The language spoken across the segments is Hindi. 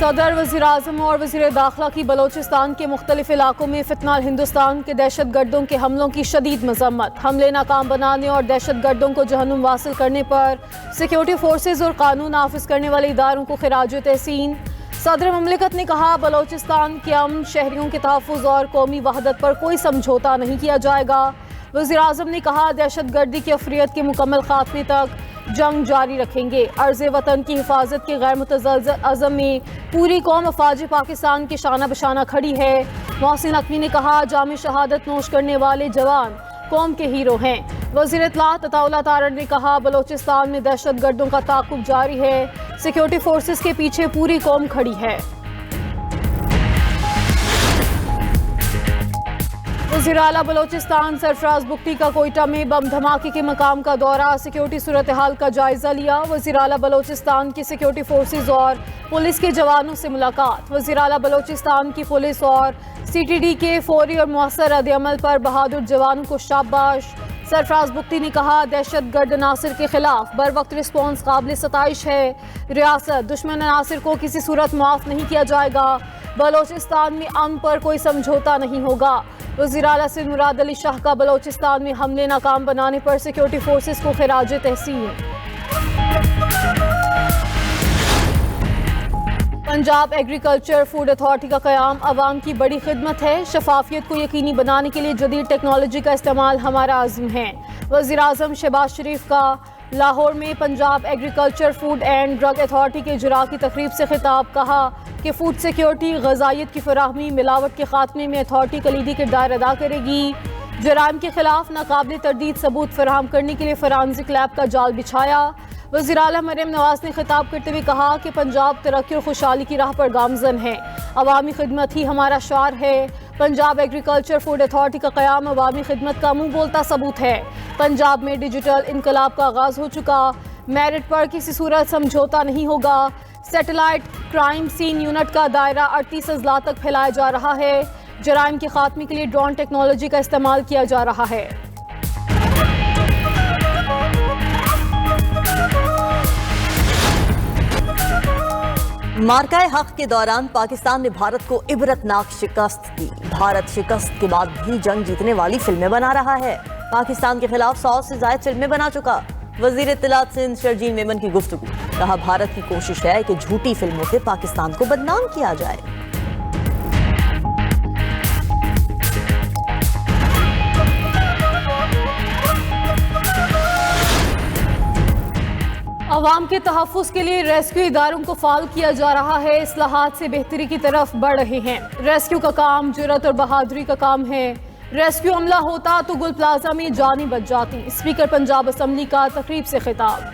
सदर, वज़ीर-ए-आज़म और वज़ीर दाखिला की बलोचिस्तान के मुख्तलिफ इलाकों में फितनाल हिंदुस्तान के दहशत गर्दों के हमलों की शदीद मजम्मत। हमले नाकाम बनाने और दहशत गर्दों को जहन्नुम वासिल करने पर सिक्योरिटी फोर्सेज और कानून नाफिज करने वाले इदारों को खिराज तहसीन। सदर ममलिकत ने कहा, बलोचिस्तान के अमन, शहरियों के तहफ़्फ़ुज़ और कौमी वहदत पर कोई समझौता नहीं किया जाएगा। वज़ीर-ए-आज़म ने कहा, दहशत गर्दी की अफरियत के मुकम्मल खात्मे तक जंग जारी रखेंगे। अर्ज़ वतन की हिफाजत के गैर मुतज़्ज़ल अज़म में पूरी कौम अफ़वाज पाकिस्तान के शाना बशाना खड़ी है। मोहसिन नकवी ने कहा, जाम शहादत नोश करने वाले जवान कौम के हीरो हैं। वज़ीर इत्तलात अताउल्लाह तारड़ ने कहा, बलोचिस्तान में दहशत गर्दों का ताक़ुब जारी है। सिक्योरिटी फोर्सेस के पीछे पूरी कौम खड़ी है। वज़ीर आला बलोचिस्तान सरफराज बुगटी का कोयटा में बम धमाके के मकाम का दौरा, सिक्योरिटी सूरत हाल का जायजा लिया। वज़ीर आला बलोचिस्तान की सिक्योरिटी फोर्सेज और पुलिस के जवानों से मुलाकात। वज़ीर आला बलोचिस्तान की पुलिस और CTD के फौरी और मौसर रद्द-ए-अमल पर बहादुर जवानों को शाबाश। सरफराज बुगटी ने कहा, दहशत गर्द अनासिर के खिलाफ बर वक्त रिस्पॉन्स काबिल सताइश है। रियासत दुश्मन अनासिर को किसी सूरत माफ़ नहीं किया जाएगा। बलोचिस्तान में अमन पर कोई समझौता नहीं होगा। वज़ीर आला सिंध मुराद अली शाह का बलोचिस्तान में हमले नाकाम बनाने पर सिक्योरिटी फोर्सेस को खिराज तहसीन। पंजाब एग्रीकल्चर फूड अथॉरिटी का क़याम अवाम की बड़ी खिदमत है। शफाफियत को यकीनी बनाने के लिए जदीद टेक्नोलॉजी का इस्तेमाल हमारा आज़म है। वज़ीर-ए-आज़म शहबाज शरीफ का लाहौर में Punjab agriculture food and drug authority के इजरा की तकरीब से खिताब। कहा कि फूड सिक्योरिटी, ग़ज़ाइयत की फराहमी, मिलावट के खात्मे में अथॉरिटी कलीदी किरदार अदा करेगी। जराइम के खिलाफ नाकाबिल तरदीद सबूत फराहम करने के लिए फॉरेंसिक लैब का जाल बिछाया। वज़ीर आला मरियम नवाज ने खिताब करते हुए कहा कि पंजाब तरक्की और खुशहाली की राह पर गामज़न है। अवामी खिदमत ही हमारा शार है। पंजाब एग्रीकल्चर फूड अथॉरिटी का क़याम अवामी खिदमत का मुँह बोलता सबूत है। पंजाब में डिजिटल इनकलाब का आगाज़ हो चुका। मेरिट पर किसी सूरत समझौता नहीं होगा। सैटेलाइट क्राइम सीन यूनिट का दायरा 38 अजला तक फैलाया जा रहा है। जराइम के खात्मे के लिए ड्रोन टेक्नोलॉजी का इस्तेमाल किया जा रहा है। मार्काए हक के दौरान पाकिस्तान ने भारत को इबरतनाक शिकस्त दी। भारत शिकस्त के बाद भी जंग जीतने वाली फिल्में बना रहा है। पाकिस्तान के खिलाफ 100 से ज्यादा फिल्में बना चुका। वजीर इत्तलात सिंध शर्जील मेमन की गुफ्तगू। कहा, भारत की कोशिश है कि झूठी फिल्मों से पाकिस्तान को बदनाम किया जाए। अवाम के तहफ़्फ़ुज़ के लिए रेस्क्यू इदारों को फ़ाल किया जा रहा है। इस्लाहात से बेहतरी की तरफ बढ़ रहे हैं। रेस्क्यू का काम जुर्रत और बहादुरी का काम है। रेस्क्यू अमला होता तो गुल प्लाजा में जानें बच जाती। स्पीकर पंजाब असम्बली का तकरीब से खिताब।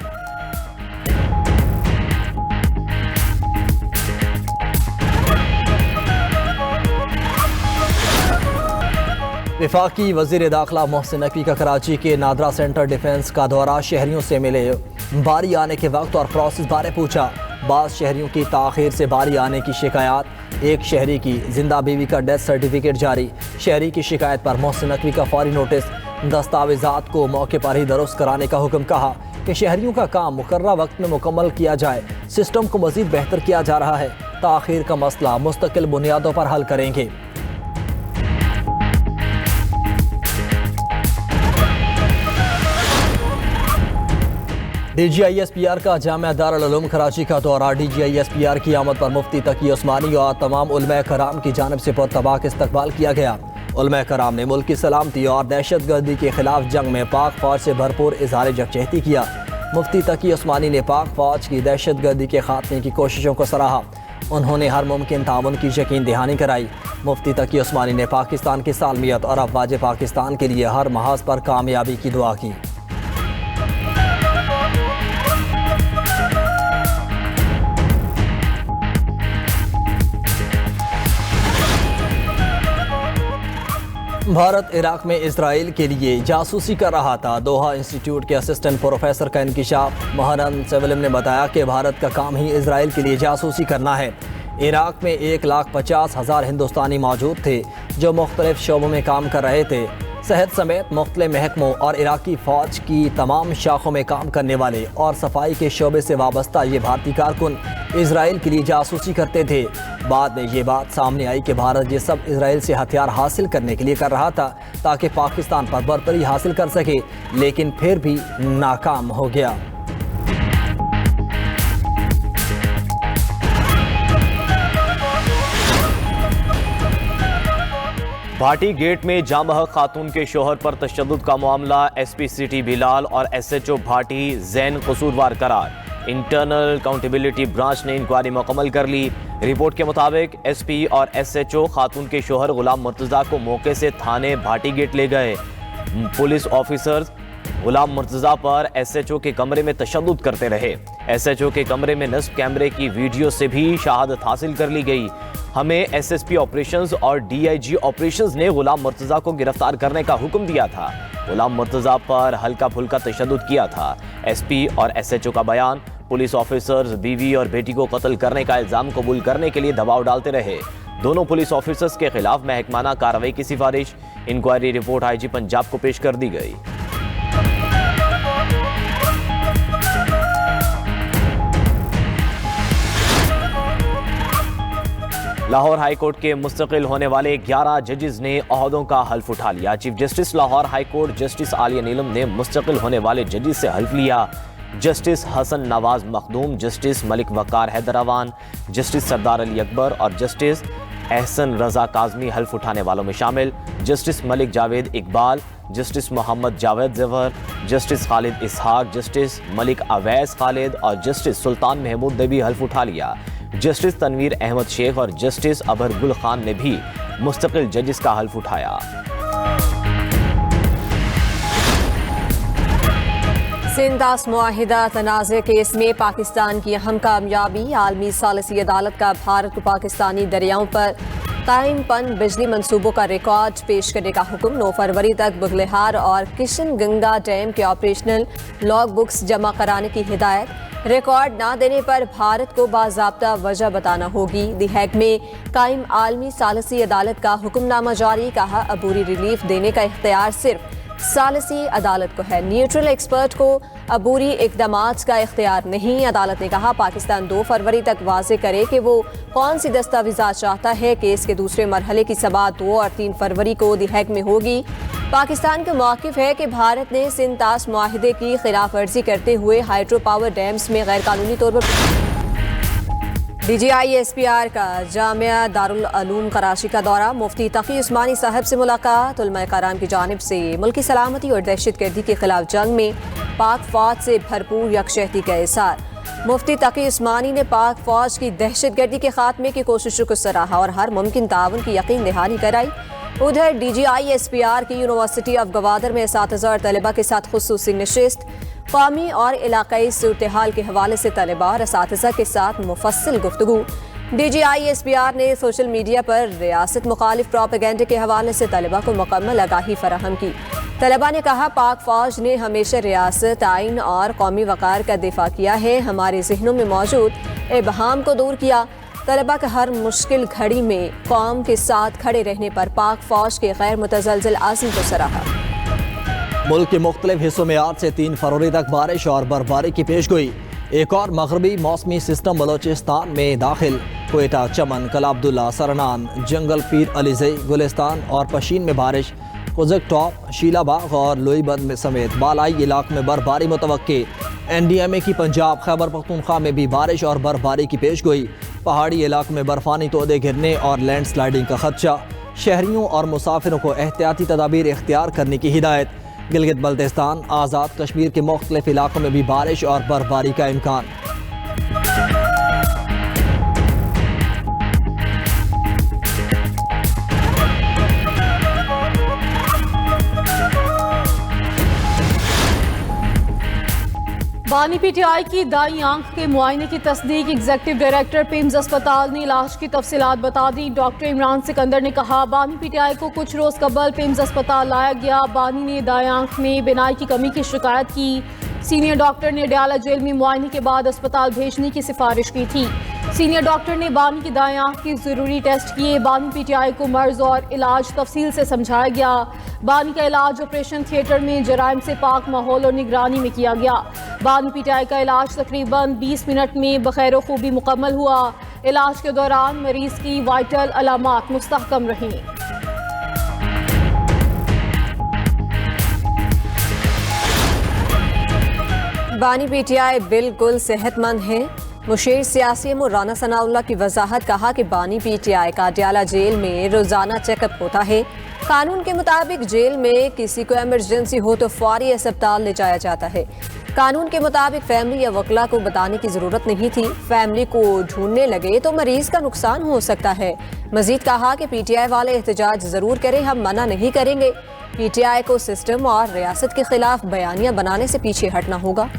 वफाकी वज़ीर दाखिला मोहसिन नकवी का कराची के नादरा सेंटर डिफेंस का दौरा। शहरियों से मिले, बारी आने के वक्त और प्रोसेस बारे पूछा। बाज़ शहरियों की ताख़ीर से बारी आने की शिकायत। एक शहरी की जिंदा बीवी का डेथ सर्टिफिकेट जारी। शहरी की शिकायत पर मोहसिन नकवी का फौरी नोटिस। दस्तावेज़ात को मौके पर ही दुरुस्त कराने का हुक्म। कहा कि शहरियों का काम मुकर्रर वक्त में मुकम्मल किया जाए। सिस्टम को मज़ीद बेहतर किया जा रहा है। ताख़ीर का मसला मुस्तकिल बुनियादों पर हल करेंगे। DGISPR का जामिया दारुल उलूम कराची का दौरा। DGISPR की आमद पर मुफ्ती तकी उस्मानी और तमाम उलमा कराम की जानिब से पुरतबाक इस्तकबाल किया गया। उलमा कराम ने मुल्क की सलामती और दहशत गर्दी के खिलाफ जंग में पाक फौज से भरपूर इज़हार यकजहती किया। मुफ्ती तकी उस्मानी ने पाक फौज की दहशत गर्दी के खात्मे की कोशिशों को सराहा। उन्होंने हर मुमकिन ताउन की यकीन दहानी कराई। मुफ्ती तकी उस्मानी ने पाकिस्तान की सालमियत और अफवाज पाकिस्तान के लिए हर महाज पर कामयाबी की दुआ की। भारत इराक में इजराइल के लिए जासूसी कर रहा था। दोहा इंस्टीट्यूट के असिस्टेंट प्रोफेसर का इंकिशाफ। महारन सेवलम ने बताया कि भारत का काम ही इजराइल के लिए जासूसी करना है। इराक में 1,50,000 हिंदुस्तानी मौजूद थे जो मुख्तलिफ शोबों में काम कर रहे थे। सेहत समेत मुख्तलिफ महकमों और इराकी फ़ौज की तमाम शाखों में काम करने वाले और सफाई के शोबे से वाबस्ता ये भारतीय कारकुन इसराइल के लिए जासूसी करते थे। बाद में ये बात सामने आई कि भारत ये सब इसराइल से हथियार हासिल करने के लिए कर रहा था ताकि पाकिस्तान पर बर्तरी हासिल कर सके, लेकिन फिर भी नाकाम हो गया। भाटी गेट में जामह खातून के शोहर पर तशद्दुद का मामला, एसपी सिटी बिलाल और एसएचओ भाटी जैन कसूरवार करार। इंटरनल अकाउंटेबिलिटी ब्रांच ने इंक्वायरी मुकम्मल कर ली। रिपोर्ट के मुताबिक एसपी और एसएचओ खातून के शोहर गुलाम मुर्तज़ा को मौके से थाने भाटी गेट ले गए। पुलिस ऑफिसर्स गुलाम मुर्तज़ा पर एसएचओ के कमरे में तशद्दुद करते रहे। एसएचओ के कमरे में नस्ब कैमरे की वीडियो से भी शहादत हासिल कर ली गई। हमें एसएसपी ऑपरेशंस और डीआईजी ऑपरेशंस ने गुलाम मुर्तज़ा को गिरफ्तार करने का हुक्म दिया था। गुलाम मुर्तज़ा पर हल्का फुल्का तशद्दुद किया था। एसपी और एसएचओ का बयान, पुलिस ऑफिसर्स बीवी और बेटी को कत्ल करने का इल्ज़ाम कबूल करने के लिए दबाव डालते रहे। दोनों पुलिस ऑफिसर्स के खिलाफ महकमाना कार्रवाई की सिफारिश। इंक्वायरी रिपोर्ट आईजी पंजाब को पेश कर दी गई। लाहौर हाईकोर्ट के मुस्तकिल होने वाले 11 जजेस ने ओहदों का हल्फ उठा लिया। Chief justice Lahore high court justice Aalia Neelum ने मुस्तकिल होने वाले जजेस से हल्फ लिया। Justice Hasan Nawaz Makhdoom, justice Malik Waqar Hyderabad, justice Sardar Ali Akbar और जस्टिस एहसन रजा काजमी हल्फ उठाने वालों में शामिल। Justice Malik Javed Iqbal, justice Mohammad Javed Zafar, justice Khalid Ishaq, justice Malik Awais Khalid और जस्टिस सुल्तान महमूद ने भी हल्फ उठा लिया। जस्टिस तनवीर अहमद शेख और जस्टिस अबर गुल खान ने भी मुस्तकिल जजेस का हल्फ उठाया। सिंदास मुआहिदा तनाज़े केस में पाकिस्तान की अहम कामयाबी, आलमी सालिसी अदालत का भारत को पाकिस्तानी दरियाओं पर कायम पन बिजली मंसूबों का रिकॉर्ड पेश करने का हुक्म। 9 फरवरी तक बुगलेहार और किशन गंगा डैम के ऑपरेशनल लॉग बुक्स जमा कराने की हिदायत। रिकॉर्ड ना देने पर भारत को बाज़ाब्ता वजह बताना होगी। दी हैग में कायम आलमी सालिसी अदालत का हुक्मनामा जारी। कहा, अबूरी रिलीफ देने का इख्तियार सिर्फ सालिसी अदालत को है, न्यूट्रल एक्सपर्ट को अबूरी इकदामात का इख्तियार नहीं। अदालत ने कहा, पाकिस्तान 2 फरवरी तक वाज़े करे कि वो कौन सी दस्तावेज़ात चाहता है। केस के दूसरे मरहले की समाअत 2 और 3 फरवरी को दी हैग में होगी। पाकिस्तान का मौक़िफ़ है कि भारत ने सिंदास मुआहिदे की खिलाफ वर्जी करते हुए हाइड्रो पावर डैम्स में गैर कानूनी तौर पर DGI-SPR का जामिया दारुल उलूम कराची का दौरा। मुफ्ती तकी उस्मानी साहब से मुलाकात। उलमा कराम की जानिब से मुल्की सलामती और दहशतगर्दी के खिलाफ जंग में पाक फौज से भरपूर यकजहती का इज़हार। मुफ्ती तकी उस्मानी ने पाक फौज की दहशतगर्दी के खात्मे की कोशिशों को सराहा और हर मुमकिन ताउन की यकीन दहानी कराई। उधर DGI-SPR की यूनिवर्सिटी ऑफ गवादर में असातिज़ा और तलबा के साथ खुसूसी नशिस्त। कौमी और इलाकाई सूरत हाल के हवाले से तलबा और असातिज़ा के साथ मुफस्सिल गुफ्तगू। DGI-SPR ने सोशल मीडिया पर रियासत मुखालिफ प्रोपेगेंडे के हवाले से तलबा को मुकम्मल आगाही फराहम की। तलबा ने कहा, पाक फौज ने हमेशा रियासत, आइन और कौमी वक़ार का दिफा किया है, हमारे जहनों में मौजूद इबहाम को दूर किया। तलबा का हर मुश्किल घड़ी में कौम के साथ खड़े रहने पर पाक फौज के गैर मुतज़लज़ल आज़म को सराहा। मुल्क के मुख्तलिफ हिस्सों में आज से 3 फरवरी तक बारिश और बर्फबारी की पेशगोई। एक और मगरबी मौसमी सिस्टम बलोचिस्तान में दाखिल। कोयटा, चमन, कला अब्दुल्ला, सरनान, जंगल पीर अलीज़ई, गुलिस्तान और पशीन में बारिश। कुज़क टॉप, शीलाबाग और लोईबंद में समेत बालाई इलाक़ में बर्फबारी मुतवक्के। NDMA की पंजाब खैबर पख्तूनख्वा में भी बारिश और बर्फबारी की पेशगोई। पहाड़ी इलाक़ में बर्फानी तोदे गिरने और लैंड स्लाइडिंग का खदशा। शहरियों और मुसाफिरों को एहतियाती तदाबीर इख्तियार करने की हिदायत। गिलगित बल्तिस्तान, आज़ाद कश्मीर के मुख्तलिफ इलाक़ों में भी बारिश और बर्फबारी का इम्कान। बानी PTI की दाई आंख के मुआयने की तस्दीक। एग्जीक्यूटिव डायरेक्टर पिम्स अस्पताल ने इलाज की तफसीलात बता दी। डॉक्टर इमरान सिकंदर ने कहा, बानी PTI को कुछ रोज कबल पिम्स अस्पताल लाया गया। बानी ने दाई आंख में बिनाई की कमी की शिकायत की। सीनियर डॉक्टर ने डयाला जेल में मुआयने के बाद अस्पताल भेजने की सिफारिश की थी। सीनियर डॉक्टर ने बानी की दाएं आंख की जरूरी टेस्ट किए। बानी पीटीआई को मर्ज और इलाज तफसील से समझाया गया। बानी का इलाज ऑपरेशन थिएटर में जराइम से पाक माहौल और निगरानी में किया गया। बानी पीटीआई का इलाज तकरीबन 20 मिनट में बखैर खूबी मुकम्मल हुआ। इलाज के दौरान मरीज की वाइटल अलामात मुस्तहकम रहीं। बानी पीटीआई बिल्कुल सेहतमंद है। मुशीर सियासी राना सनाउल्लाह की वजाहत, कहा कि बानी पीटीआई का अडयाला जेल में रोजाना चेकअप होता है। कानून के मुताबिक जेल में किसी को इमरजेंसी हो तो फौरी अस्पताल ले जाया जाता है। कानून के मुताबिक फैमिली या वकला को बताने की जरूरत नहीं थी। फैमिली को ढूंढने लगे तो मरीज का नुकसान हो सकता है। मजीद कहा कि पीटीआई वाले एहतजाज जरूर करें, हम मना नहीं करेंगे। पीटीआई को सिस्टम और रियासत के खिलाफ बयानियां बनाने से पीछे हटना होगा।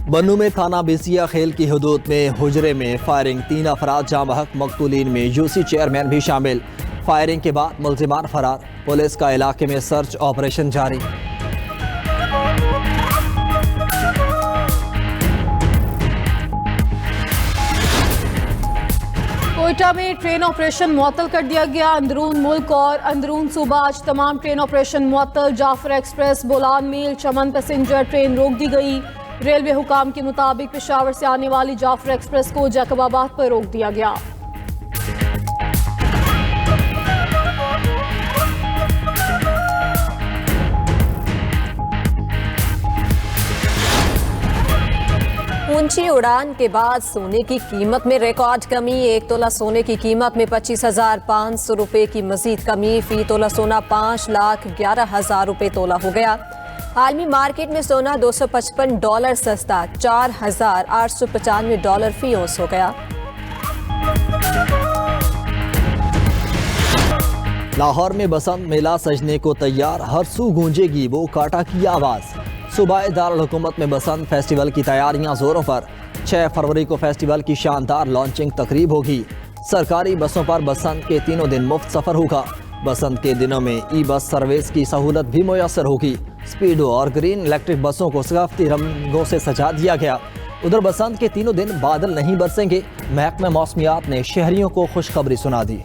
बन्नू में थाना बेसिया खेल की हदूद में हुजरे में फायरिंग, 3 अफराद जाम बहक, मकतूलीन में यूसी चेयरमैन भी शामिल। फायरिंग के बाद मुलजिमान फरार। पुलिस का इलाके में सर्च ऑपरेशन जारी। कोयटा में ट्रेन ऑपरेशन मुअत्तल कर दिया गया। अंदरून मुल्क और अंदरून सूबा आज तमाम ट्रेन ऑपरेशन मुअत्तल। जाफर एक्सप्रेस, बोलान मेल, चमन पैसेंजर ट्रेन रोक दी गई। रेलवे हुकाम के मुताबिक पेशावर से आने वाली जाफर एक्सप्रेस को जैकबाबाद पर रोक दिया गया। ऊंची उड़ान के बाद सोने की कीमत में रिकॉर्ड कमी। 1 तोला सोने की कीमत में 25,500 रुपए की मजीद कमी। फी तोला सोना 5,11,000 रुपए तोला हो गया। आलमी मार्केट में सोना $255 सस्ता $4,895 फी औंस हो गया। लाहौर में बसंत मेला सजने को तैयार, हर सू गूंजेगी वो काटा की आवाज़। सूबाई दारुल हुकूमत में बसंत फेस्टिवल की तैयारियां जोरों पर। 6 फरवरी को फेस्टिवल की शानदार लॉन्चिंग तकरीब होगी। सरकारी बसों पर बसंत के 3 दिन मुफ्त सफ़र होगा। बसंत के दिनों में ई बस सर्विस की सहूलत भी मुयसर होगी। स्पीडो और ग्रीन इलेक्ट्रिक बसों को सकाफती रंगों से सजा दिया गया। उधर बसंत के 3 दिन बादल नहीं बरसेंगे। महकमा मौसमियात ने शहरियों को खुशखबरी सुना दी।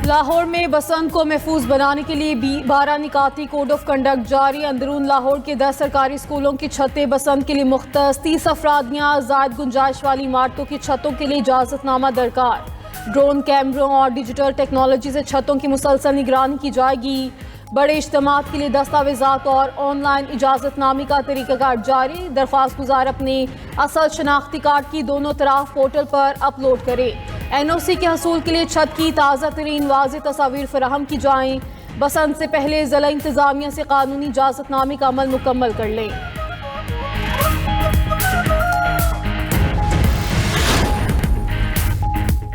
लाहौर में बसंत को महफूज बनाने के लिए 12 निकाती कोड ऑफ कंडक्ट जारी। अंदरून लाहौर के 10 सरकारी स्कूलों की छतें बसंत के लिए मुख्तस। 30 अफरादियाँ जायद गुंजाइश वाली इमारतों की छतों के लिए इजाजतनामा दरकार। ड्रोन कैमरों और डिजिटल टेक्नोलॉजी से छतों की मुसलसल निगरानी की जाएगी। बड़े इज्तिमात के लिए दस्तावेजात और ऑनलाइन इजाजतनामे का तरीक़ाकार जारी। दरख्वास्त गुजार अपने असल शनाख्ती कार्ड की दोनों तरफ पोर्टल पर अपलोड करें। NOC के हसूल के लिए छत की ताज़ा तरीन वाज़ेह तस्वीर फराहम की जाएँ। बसंत से पहले ज़िला इंतज़ामिया से कानूनी इजाजतनामे का अमल मुकम्मल कर लें।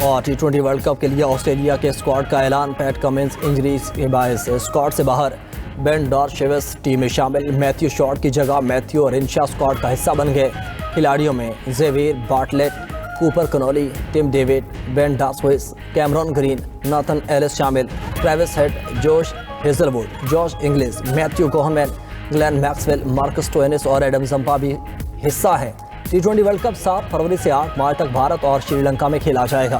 और T20 वर्ल्ड कप के लिए ऑस्ट्रेलिया के स्क्वाड का ऐलान। पैट कमिंस इंजरीज के बायस स्क्वाड से बाहर। बेन डॉर्शेविस टीम में शामिल। मैथ्यू शॉर्ट की जगह मैथ्यू और इनशा स्क्वाड का हिस्सा बन गए। खिलाड़ियों में Xavier Bartlett, Cooper Connolly, Tim David, Ben Dwarshuis, Cameron Green, Nathan Ellis शामिल। Travis Head, Josh Hazlewood, Josh Inglis, Matthew Kuhnemann, Glenn Maxwell, Marcus Stoinis और एडम जंपा भी हिस्सा है। T20 वर्ल्ड कप 7 फरवरी से 8 मार्च तक भारत और श्रीलंका में खेला जाएगा।